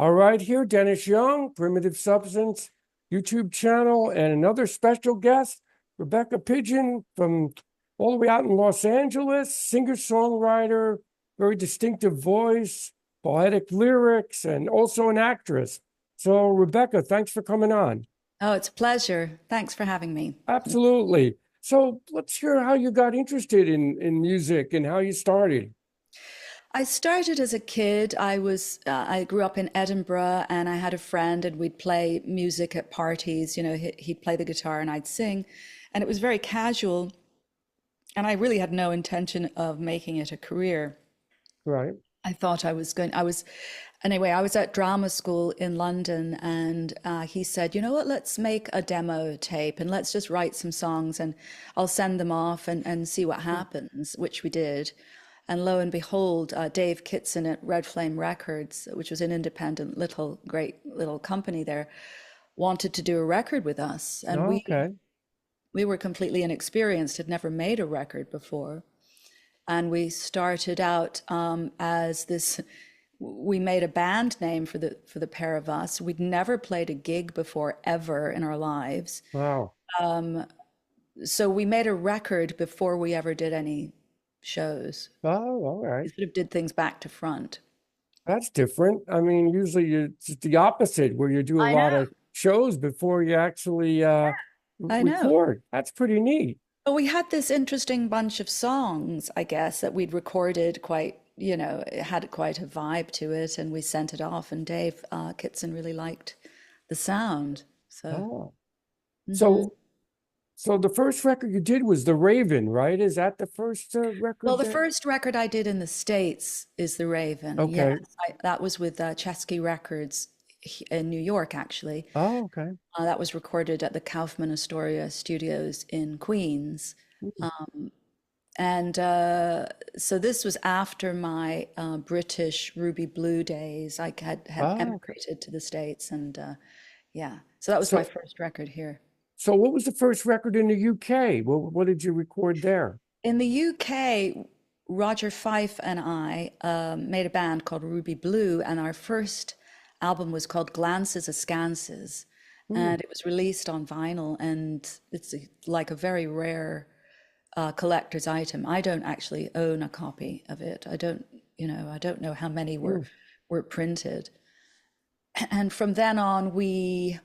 All right, here, Dennis Young, Primitive Substance YouTube channel, and another special guest, Rebecca Pidgeon from all the way out in Los Angeles, singer-songwriter, very distinctive voice, poetic lyrics, and also an actress. So, Rebecca, thanks for coming on. Oh, it's a pleasure. Thanks for having me. Absolutely. So let's hear how you got interested in music and how you started. I started as a kid. I grew up in Edinburgh and I had a friend and we'd play music at parties. He'd play the guitar and I'd sing. And it was very casual. And I really had no intention of making it a career. Right. Anyway, I was at drama school in London and he said, you know what, let's make a demo tape and let's just write some songs and I'll send them off and see what happens, which we did. And lo and behold, Dave Kitson at Red Flame Records, which was an independent great little company there, wanted to do a record with us. And Okay. we were completely inexperienced, had never made a record before. And we started out as this. We made a band name for the pair of us. We'd never played a gig before ever in our lives. Wow. So we made a record before we ever did any shows. Oh, all We right. sort of did things back to front. That's different. I mean, usually it's the opposite, where you do a I lot know. of shows before you actually I know. record. That's pretty neat. But we had this interesting bunch of songs, I guess, that we'd recorded quite, it had quite a vibe to it, and we sent it off. And Dave Kitson really liked the sound. So, Oh. mhm. So so the first record you did was The Raven, right? Is that the first Well, record the that? first record I did in the States is The Raven. Yes, Okay. that was with Siousxie Records in New York, actually. Oh, okay. That was recorded at the Kaufman Astoria Studios in Queens. Hmm. And so this was after my British Ruby Blue days. I had Oh, okay. emigrated to the States, and yeah, so that was my So first record here. so what was the first record in the UK? What did you record there? In the UK, Roger Fife and I made a band called Ruby Blue, and our first album was called Glances Ascances, Hmm. and it was released on vinyl, and it's like a very rare collector's item. I don't actually own a copy of it. I don't know how many Hmm. were printed. And from then on, we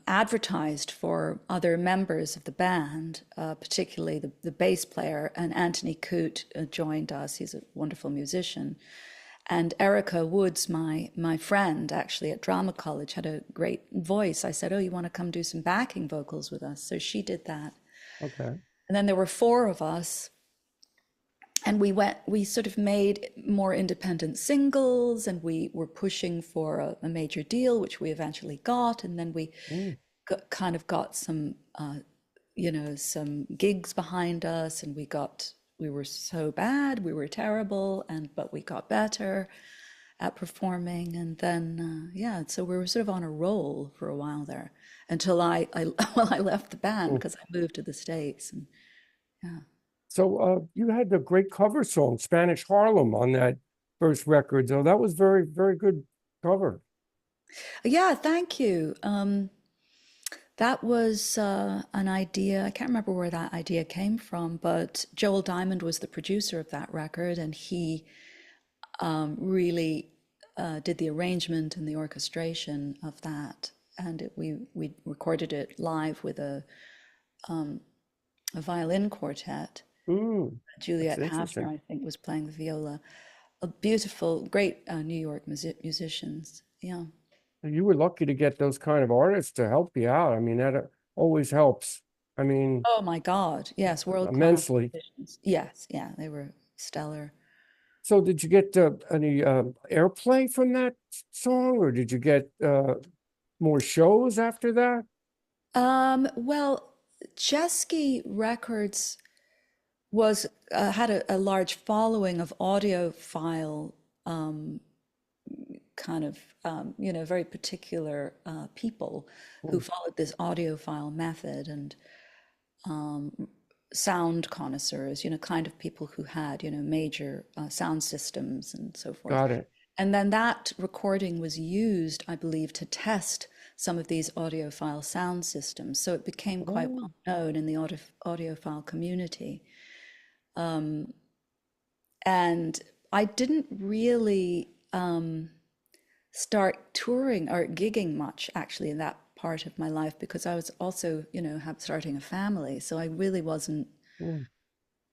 advertised for other members of the band, particularly the bass player, and Antony Coote joined us. He's a wonderful musician. And Erica Woods, my friend, actually at drama college, had a great voice. I said, "Oh, you want to come do some backing vocals with us?" So she did that. Okay. And then there were four of us, and we sort of made more independent singles, and we were pushing for a major deal, which we eventually got. And then we Hmm. kind of got some gigs behind us, and we were so bad, we were terrible, but we got better at performing. And then, yeah, so we were sort of on a roll for a while there until well, I left the band Hmm. because I moved to the States. And yeah. So you had the great cover song, Spanish Harlem, on that first record. So that was very, very good cover. Yeah, thank you. That was an idea. I can't remember where that idea came from, but Joel Diamond was the producer of that record, and he really did the arrangement and the orchestration of that. And we recorded it live with a violin quartet. Hmm. That's Juliet Hafner, interesting. I think, was playing the viola. A beautiful, great New York musicians. Yeah. You were lucky to get those kind of artists to help you out. I mean, that always helps. I mean, Oh my God. Yes, world-class immensely. musicians. Yes, yeah, they were stellar. So did you get any airplay from that song, or did you get more shows after that? Well, Chesky Records was had a large following of audiophile kind of very particular people who Hmm. followed this audiophile method, and sound connoisseurs, kind of people who had major sound systems and so forth. Got it. And then that recording was used, I believe, to test some of these audiophile sound systems. So it became quite Oh, well known in the audiophile community. And I didn't really start touring or gigging much actually in that part of my life because I was also, starting a family. So I really wasn't mm.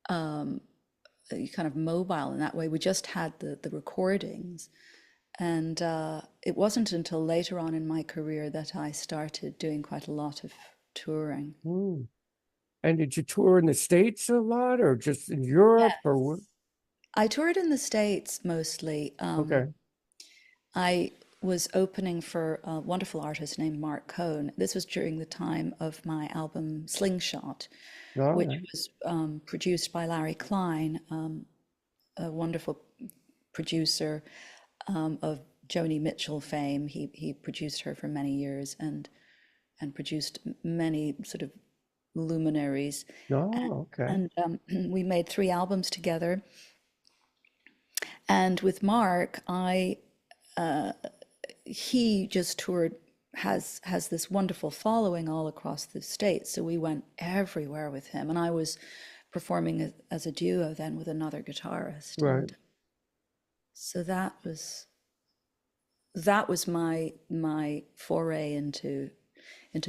kind of mobile in that way. We just had the recordings. And it wasn't until later on in my career that I started doing quite a lot of touring. Mm. And did you tour in the States a lot or just in Europe or what? I toured in the States mostly. Okay. I was opening for a wonderful artist named Mark Cohn. This was during the time of my album Slingshot, All which right. was produced by Larry Klein, a wonderful producer of Joni Mitchell fame. He produced her for many years and produced many sort of luminaries. Oh, okay. And we made 3 albums together. And with Mark, he just toured, has this wonderful following all across the States. So we went everywhere with him. And I was performing as a duo then with another guitarist. Right. And so that was my foray into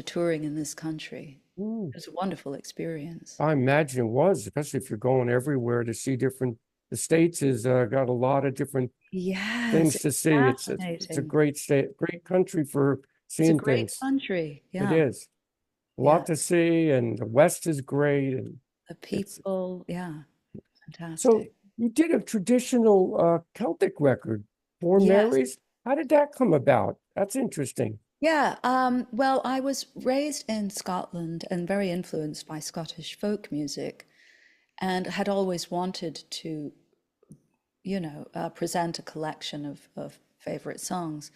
touring in this country. Mm. It was a wonderful experience. I imagine it was, especially if you're going everywhere to see different. The States has got a lot of different Yes, things it's to see. It's a fascinating. great state, great country for It's a seeing great things. country. It Yeah, is a lot yeah. to see, and the West is great, and The it's people, yeah, so. fantastic. You did a traditional Celtic record, Four Yes. Marys. How did that come about? That's interesting. Yeah, well, I was raised in Scotland and very influenced by Scottish folk music and had always wanted to, present a collection of favorite songs.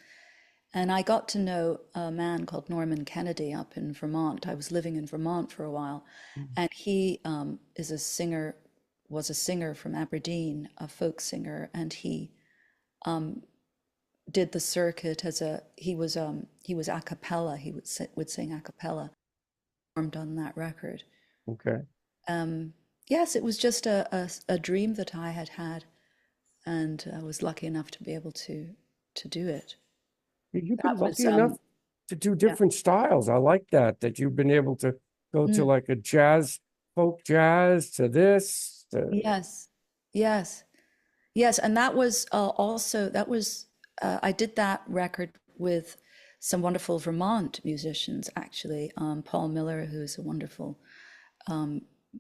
And I got to know a man called Norman Kennedy up in Vermont. I was living in Vermont for a while, and he is a singer, was a singer from Aberdeen, a folk singer, and he did the circuit as he was a cappella. He would sing a cappella, performed on that record. Okay. Yes, it was just a dream that I had had, and I was lucky enough to be able to do it. You've been That was lucky enough to do yeah. different styles. I like that you've been able to go to Mm. like a jazz, folk jazz to this. Yes, yes, yes, and that was also that was I did that record with some wonderful Vermont musicians actually. Paul Miller, who's a wonderful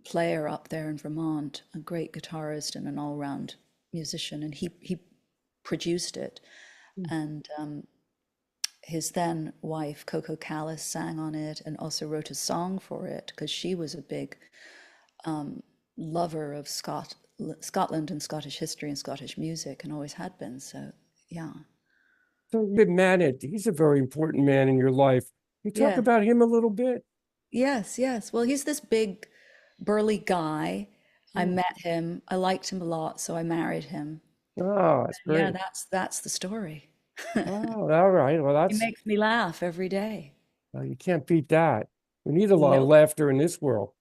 player up there in Vermont, a great guitarist and an all-round musician, and he produced it, and his then wife Coco Callis sang on it and also wrote a song for it because she was a big lover of Scotland and Scottish history and Scottish music and always had been. So yeah. So the man, he's a very important man in your life. You talk Yeah. about him a little bit. Yes, yes. Well, he's this big burly guy. I Mm. met him. I liked him a lot, so I married him. Oh, that's Yeah, great. that's the story. Oh, all right. Well, He makes me laugh every day. you can't beat that. We need a lot of No, laughter in this world.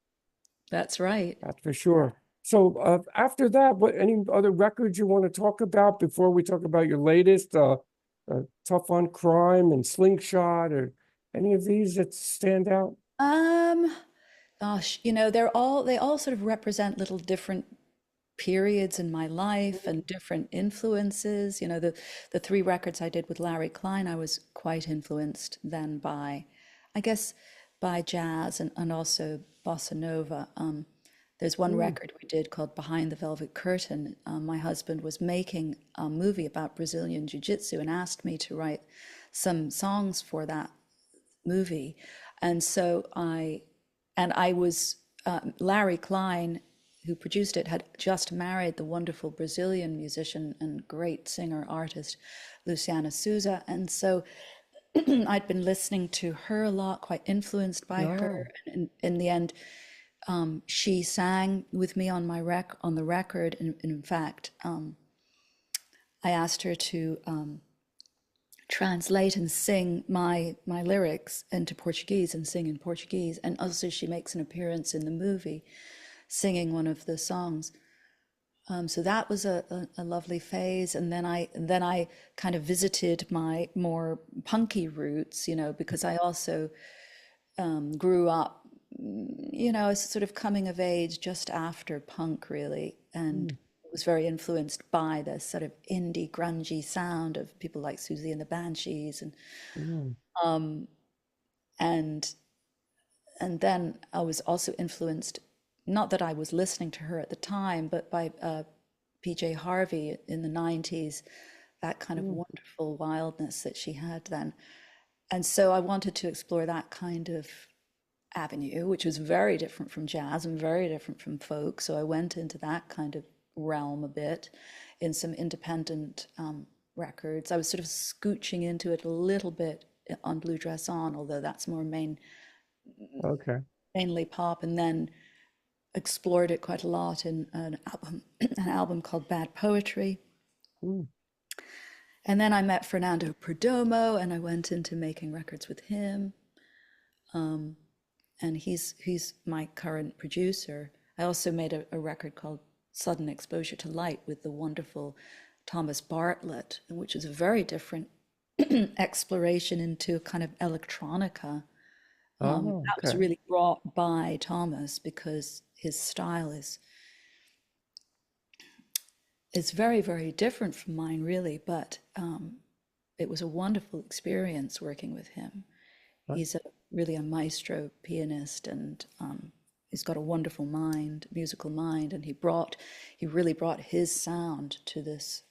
that's right. That's for sure. So after that, what any other records you want to talk about before we talk about your latest, Tough on Crime and Slingshot, or any of these that stand out? Um, Gosh, they all sort of represent little different periods in my life and different influences. The 3 records I did with Larry Klein, I was quite influenced then by, I guess, by jazz and also bossa nova. There's one Mm, record we did called Behind the Velvet Curtain. My husband was making a movie about Brazilian Jiu-Jitsu and asked me to write some songs for that movie. And so I was, Larry Klein, who produced it, had just married the wonderful Brazilian musician and great singer artist, Luciana Souza. And so I'd been listening to her a lot, quite influenced by her. no. And in the end, she sang with me on the record. And in fact, I asked her to translate and sing my lyrics into Portuguese and sing in Portuguese. And also she makes an appearance in the movie singing one of the songs. So that was a lovely phase. And then I kind of visited my more punky roots, because I also grew up, sort of coming of age just after punk, really, and was very influenced by the sort of indie grungy sound of people like Siousxie and the Banshees, Mm. and and then I was also influenced, not that I was listening to her at the time, but by PJ Harvey in the 90s, that kind of wonderful wildness that she had then. And so I wanted to explore that kind of avenue, which was very different from jazz and very different from folk. So I went into that kind of realm a bit in some independent records. I was sort of scooching into it a little bit on Blue Dress On, although that's more Okay. mainly pop, and then explored it quite a lot in an album called Bad Poetry. Mm. And then I met Fernando Perdomo, and I went into making records with him. And he's my current producer. I also made a record called Sudden Exposure to Light with the wonderful Thomas Bartlett, which is a very different exploration into kind of electronica. Oh, That was okay. really brought by Thomas because his style is very, very different from mine, really. But it was a wonderful experience working with him. Uh, He's really a maestro pianist, and he's got a wonderful mind, musical mind, and he really brought his sound to this.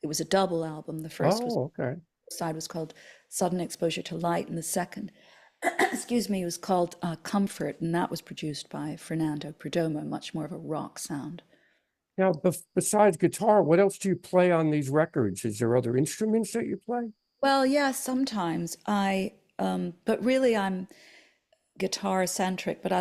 It was a double album. The first Oh, okay. side was called Sudden Exposure to Light, and the second, excuse me, was called Comfort, and that was produced by Fernando Perdomo, much more of a rock sound. Now, besides guitar, what else do you play on these records? Is there other instruments that you play? Well, yeah, sometimes but really I'm guitar centric, but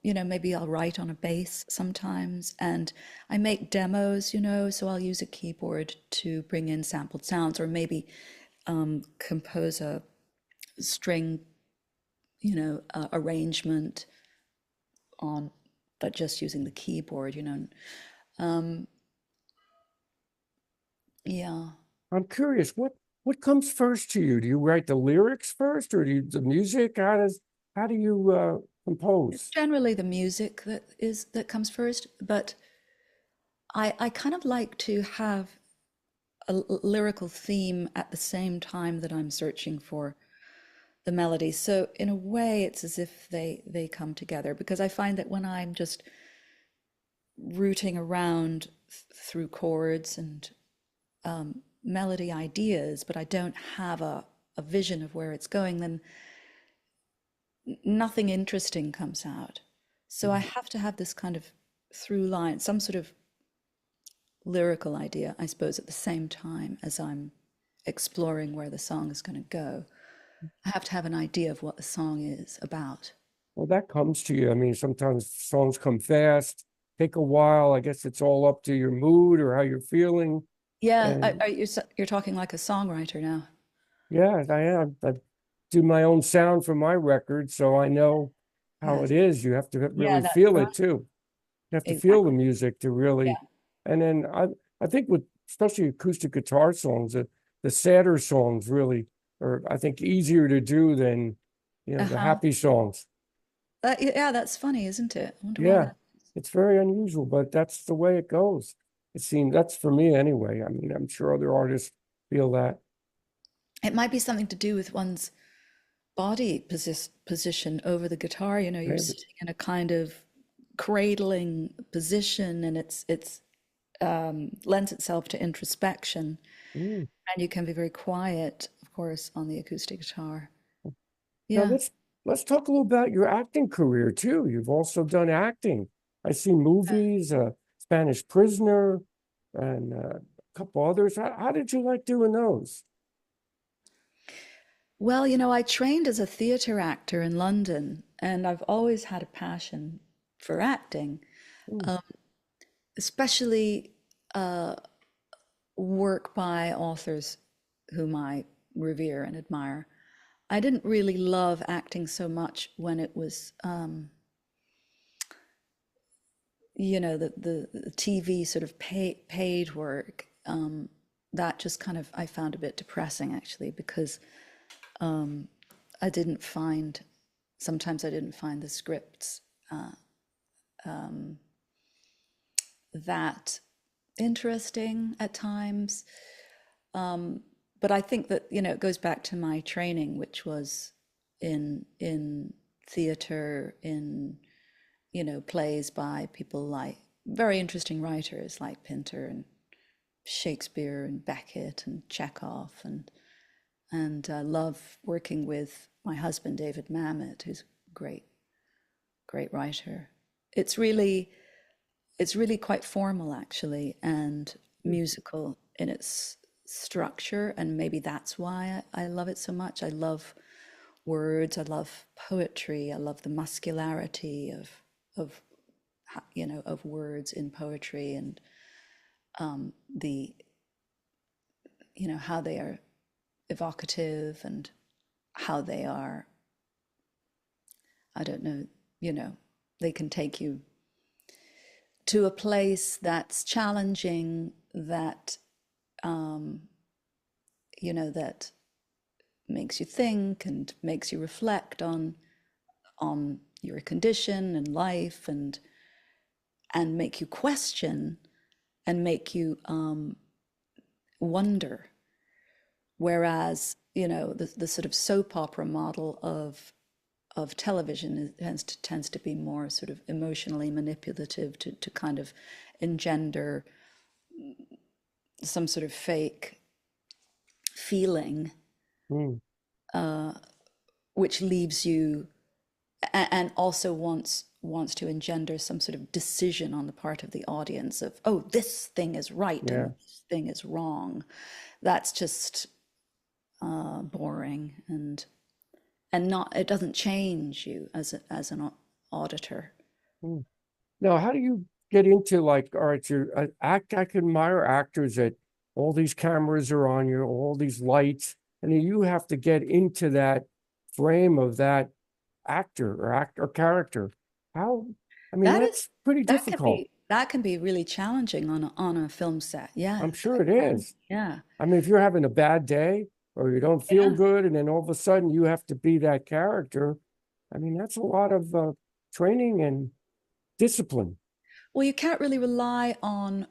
maybe I'll write on a bass sometimes, and I make demos, so I'll use a keyboard to bring in sampled sounds, or maybe compose a string, arrangement on, but just using the keyboard, yeah. I'm curious, what comes first to you? Do you write the lyrics first, or do you the music? How do you It's compose? generally the music that comes first, but I kind of like to have a lyrical theme at the same time that I'm searching for the melody. So in a way, it's as if they come together, because I find that when I'm just rooting around through chords and melody ideas, but I don't have a vision of where it's going, then nothing interesting comes out. So I have to have this kind of through line, some sort of lyrical idea, I suppose, at the same time as I'm exploring where the song is going to go. I have to have an idea of what the song is about. Well, that comes to you. I mean, sometimes songs come fast, take a while. I guess it's all up to your mood or how you're feeling. Yeah, And you're talking like a songwriter now. yeah, I am. I do my own sound for my record, so I know how Yes. it is. You have to Yeah, really that's feel right. it too. You have to feel the Exactly. music to really, Yeah. and then I think with especially acoustic guitar songs, the sadder songs really are, I think, easier to do than, the Uh-huh. happy songs. Yeah, that's funny, isn't it? I wonder why Yeah, that. it's very unusual, but that's the way it goes. It seems that's for me anyway. I mean, I'm sure other artists feel that. It might be something to do with one's body position over the guitar. You're Maybe. sitting in a kind of cradling position, and it's lends itself to introspection, Mm. and you can be very quiet, of course, on the acoustic guitar. Now Yeah. let's talk a little about your acting career too. You've also done acting. I see movies, Spanish Prisoner, and a couple others. How did you like doing those? Well, I trained as a theatre actor in London, and I've always had a passion for acting, Mm. especially work by authors whom I revere and admire. I didn't really love acting so much when it was, the TV sort of paid work. That just kind of I found a bit depressing actually, because I didn't find sometimes I didn't find the scripts that interesting at times. But I think that, it goes back to my training, which was in theater, in, plays by people like very interesting writers like Pinter and Shakespeare and Beckett and Chekhov, and I love working with my husband David Mamet, who's a great writer. It's really quite formal actually, and musical in its structure, and maybe that's why I love it so much. I love words, I love poetry, I love the muscularity of of words in poetry, and the how they are evocative, and how they are, I don't know, they can take you to a place that's challenging, that that makes you think and makes you reflect on your condition and life, and make you question, and make you wonder. Whereas, the sort of soap opera model of television tends to be more sort of emotionally manipulative, to kind of engender some sort of fake feeling, Mm. which leaves you, and also wants to engender some sort of decision on the part of the audience of, oh, this thing is right Yeah. and this thing is wrong. That's just boring, and not, it doesn't change you as an auditor. Mm. Now, how do you get into, like, all right, I can admire actors that all these cameras are on you, all these lights, and then you have to get into that frame of that actor or character. How, I mean, That is that's pretty that can difficult. be that can be really challenging on a film set. Yeah, I'm sure it it can. is. Yeah, I mean, if you're having a bad day or you don't feel yeah. good, and then all of a sudden you have to be that character, I mean, that's a lot of training and discipline. Well, you can't really rely on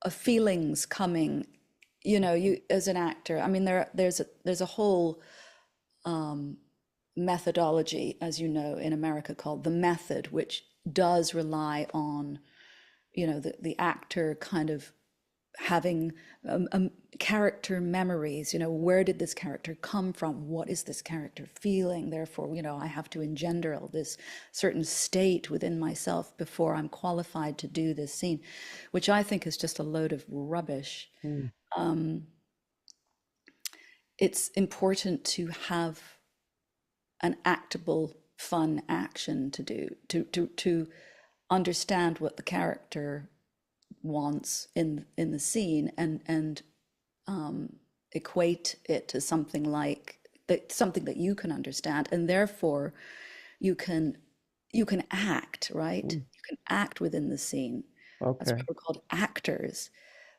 feelings coming. You as an actor. I mean, there's a whole methodology, as you know, in America called the method, which does rely on, the actor kind of having character memories. Where did this character come from? What is this character feeling? Therefore, I have to engender all this certain state within myself before I'm qualified to do this scene, which I think is just a load of rubbish. Mm. It's important to have an actable, fun action to do, to understand what the character wants in the scene, and equate it to something like something that you can understand, and therefore you can act, right? Mm. You can act within the scene. That's why Okay. we're called actors.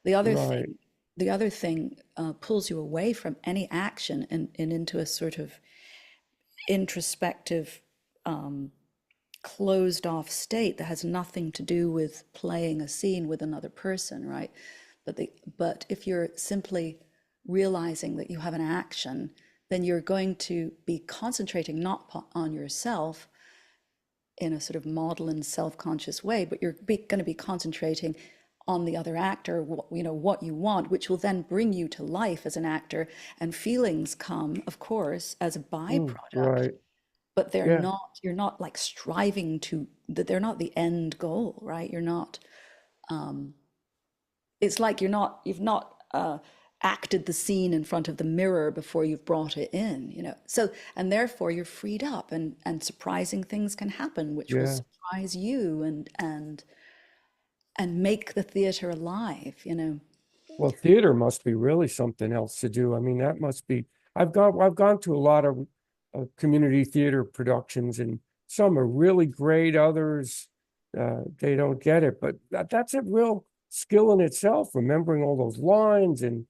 The other Right. thing, pulls you away from any action, and into a sort of introspective, closed off state that has nothing to do with playing a scene with another person, right? But if you're simply realizing that you have an action, then you're going to be concentrating not on yourself in a sort of model and self-conscious way, but you're going to be concentrating on the other actor, what you want, which will then bring you to life as an actor, and feelings come, of course, as a Mm. byproduct, Right. but Yeah. you're not like striving to, that they're not the end goal, right? You're not, it's like you've not acted the scene in front of the mirror before you've brought it in, so, and therefore you're freed up, and surprising things can happen which will Yeah. surprise you, and make the theater alive. Well, theater must be really something else to do. I mean, that must be. I've gone to a lot of community theater productions, and some are really great. Others, they don't get it. But that's a real skill in itself. Remembering all those lines and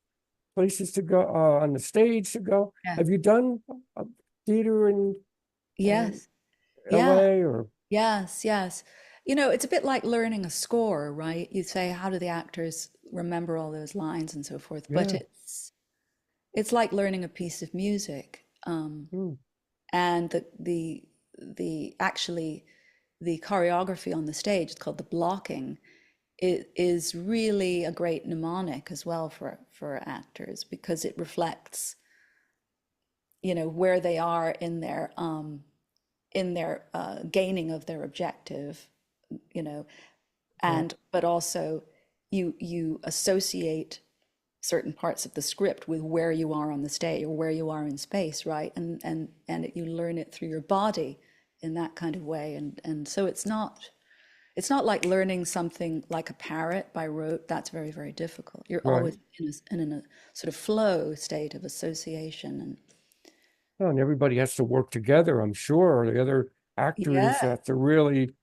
places to go on the stage to go. Yeah. Have you done theater in uh, Yes. Yeah. L.A. or? Yes. Yes. You know, it's a bit like learning a score, right? You say, how do the actors remember all those lines and so forth? But Yeah. it's like learning a piece of music. Hmm. And the actually the choreography on the stage, it's called the blocking, it is really a great mnemonic as well for actors because it reflects, you know, where they are in their gaining of their objective, you know, Yeah. and but also you associate certain parts of the script with where you are on the stage or where you are in space, right? And you learn it through your body in that kind of way. And so it's not like learning something like a parrot by rote. That's very, very difficult. You're Right. always in a sort of flow state of association. And Well, and everybody has to work together, I'm sure. The other actors yeah, have to really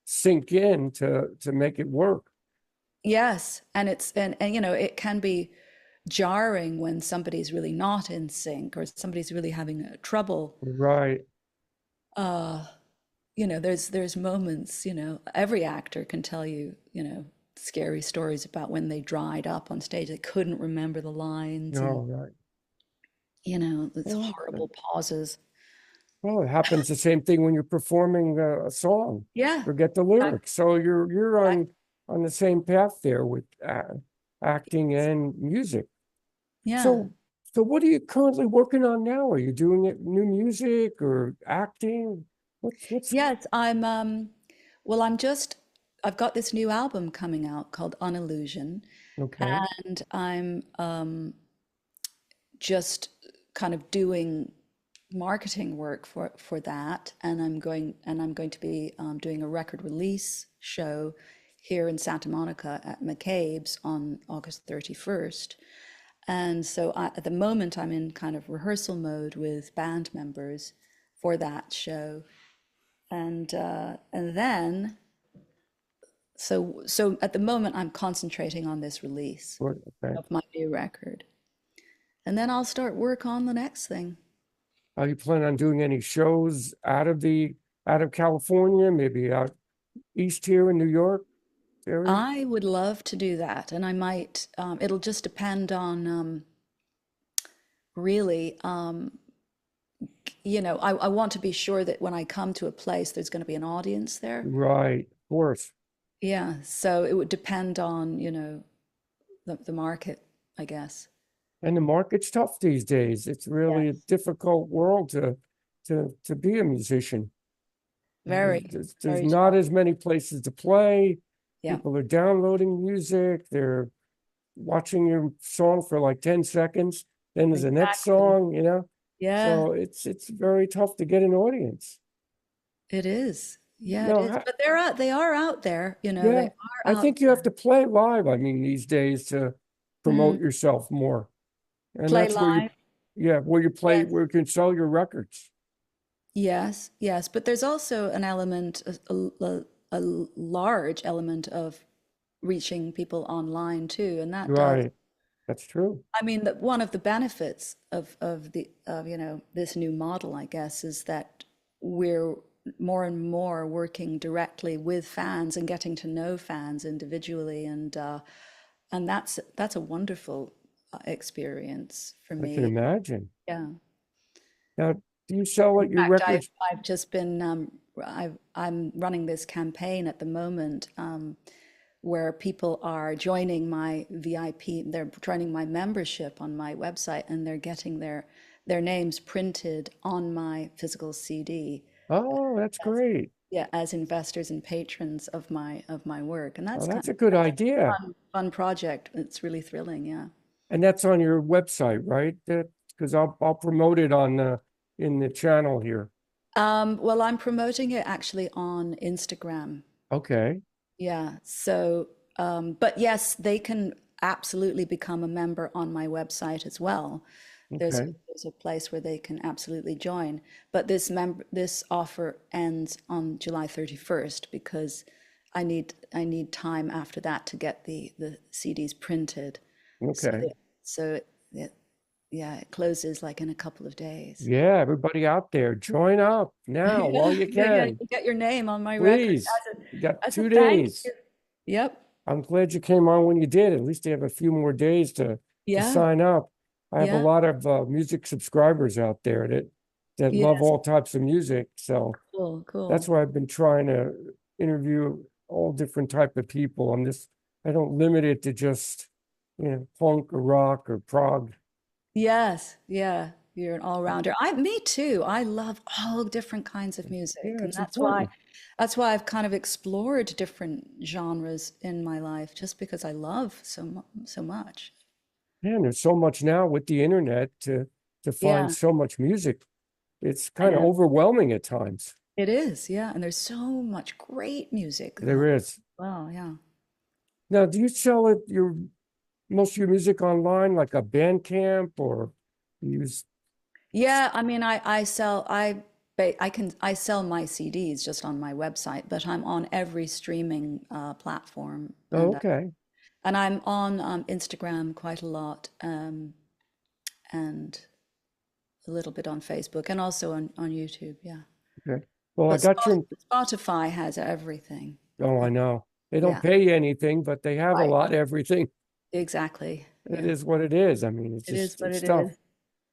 sink in to make it work. yes. And and you know, it can be jarring when somebody's really not in sync or somebody's really having trouble. Right. Uh, you know, there's moments, you know, every actor can tell you, you know, scary stories about when they dried up on stage. They couldn't remember the lines and, No, right. you know, these Well, horrible pauses. well, it happens the same thing when you're performing a song. Yeah, Forget the exactly. lyrics. So you're on the same path there with acting and music. Yeah. So so what are you currently working on now? Are you doing it new music or acting? What's Yes, well, I've got this new album coming out called Unillusion, okay? and I'm just kind of doing marketing work for that, and I'm going to be doing a record release show here in Santa Monica at McCabe's on August 31st. And so at the moment, I'm in kind of rehearsal mode with band members for that show, and then so at the moment, I'm concentrating on this release Okay. of my new record, and then I'll start work on the next thing. Are you planning on doing any shows out of California, maybe out east here in New York area? I would love to do that, and I might. It'll just depend on really. You know, I want to be sure that when I come to a place, there's going to be an audience there. Right, of course. Yeah, so it would depend on, you know, the market, I guess. And the market's tough these days. It's really a Yes. difficult world to be a musician. Very, There's very not tough. as many places to play. Yeah, People are downloading music. They're watching your song for like 10 seconds. Then there's the next exactly. song, you know? Yeah, So it's very tough to get an audience. it is. Yeah, it Now, is. But they are out there, you know, they yeah, are I out think you have to play live, I mean, these days to there. promote yourself more. And Play that's where live. yeah, where you play, Yes. where you can sell your records. Yes, yes. But there's also an element, a large element of reaching people online too, and that does. Right. That's true. I mean, that one of the benefits of you know this new model, I guess, is that we're more and more working directly with fans and getting to know fans individually, and that's a wonderful experience for I can me. imagine. Yeah. Now, do you sell In at your fact, records? I've just been I'm running this campaign at the moment where people are joining my VIP, they're joining my membership on my website, and they're getting their names printed on my physical CD. Oh, that's great. Yeah, as investors and patrons of my work, and Oh, that's kind that's a of good idea. fun project. It's really thrilling. Yeah. And that's on your website, right? That because I'll promote it on in the channel here. Well, I'm promoting it actually on Instagram. Okay. Yeah. So, but yes, they can. absolutely become a member on my website as well. Okay. There's a place where they can absolutely join. But this offer ends on July 31st because I need time after that to get the CDs printed. So Okay. so it, yeah, it closes like in a couple of days. Yeah, everybody out there, join up now while Yeah, you yeah, yeah. can. You get your name on my record Please. You got as a two thank days. you. Yep. I'm glad you came on when you did. At least you have a few more days to Yeah. sign up. I have a Yeah. lot of music subscribers out there that love Yes. all types of music. So Cool. that's Cool. why I've been trying to interview all different type of people. I don't limit it to just, punk or rock or prog. Yes. Yeah. You're an all-rounder. Me too. I love all different kinds of music, Yeah, and it's important. that's why I've kind of explored different genres in my life, just because I love so much. Yeah, and there's so much now with the internet to find Yeah, so much music. It's I kind of know. overwhelming at times. It is. Yeah, and there's so much great music. There is. Wow. Yeah. Now, do you sell most of your music online, like a Bandcamp, or you use? Yeah, I mean, I sell my CDs just on my website, but I'm on every streaming platform, Oh, okay. and I'm on Instagram quite a lot, and a little bit on Facebook, and also on YouTube. Yeah, Okay. Well, I but got your. Spotify has everything. Oh, I It- know. They don't yeah, pay you anything, but they have a right. lot of everything. Exactly. It Yeah, is what it is. I mean, it is what it's it tough.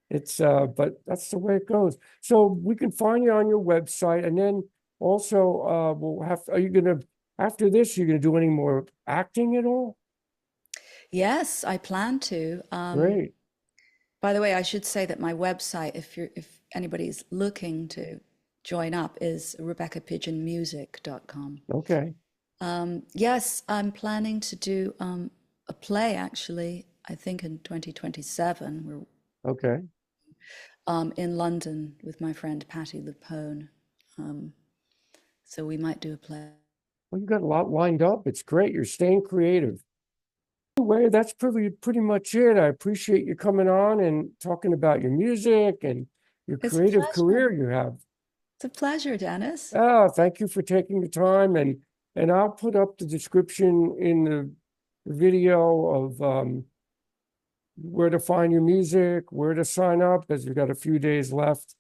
is. But that's the way it goes. So we can find you on your website, and then also, are you gonna, after this, you're gonna do any more acting at all? Yes, I plan to. Great. By the way, I should say that my website, if anybody's looking to join up, is RebeccaPigeonMusic.com. Okay. Yes, I'm planning to do a play actually, I think in 2027. We're Okay. in London with my friend Patty Lupone. Um, so we might do a play. Well, you got a lot lined up. It's great. You're staying creative. Anyway, that's pretty much it. I appreciate you coming on and talking about your music and your It's a creative pleasure. career you have. It's a pleasure, Dennis. Ah, thank you for taking the time, and I'll put up the description in the video of where to find your music, where to sign up, as we've got a few days left.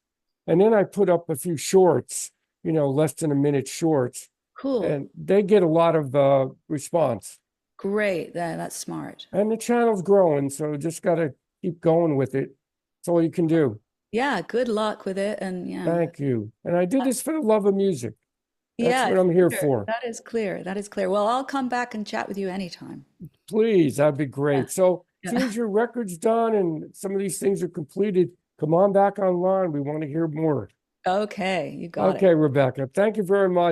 And then I put up a few shorts, less than a minute shorts, Cool. and they get a lot of response. Great. That's smart. And the channel's growing, so just got to keep going with it. That's all you can do. Yeah, good luck with it. And yeah. Thank you. And I did this for the love of music. That's Yeah, what it's I'm here clear. for. That is clear. That is clear. Well, I'll come back and chat with you anytime. Please, that'd be Yeah. great. So as soon Yeah. as your record's done and some of these things are completed, come on back online. We want to hear more. Okay, you got it. Okay, Rebecca, thank you very much.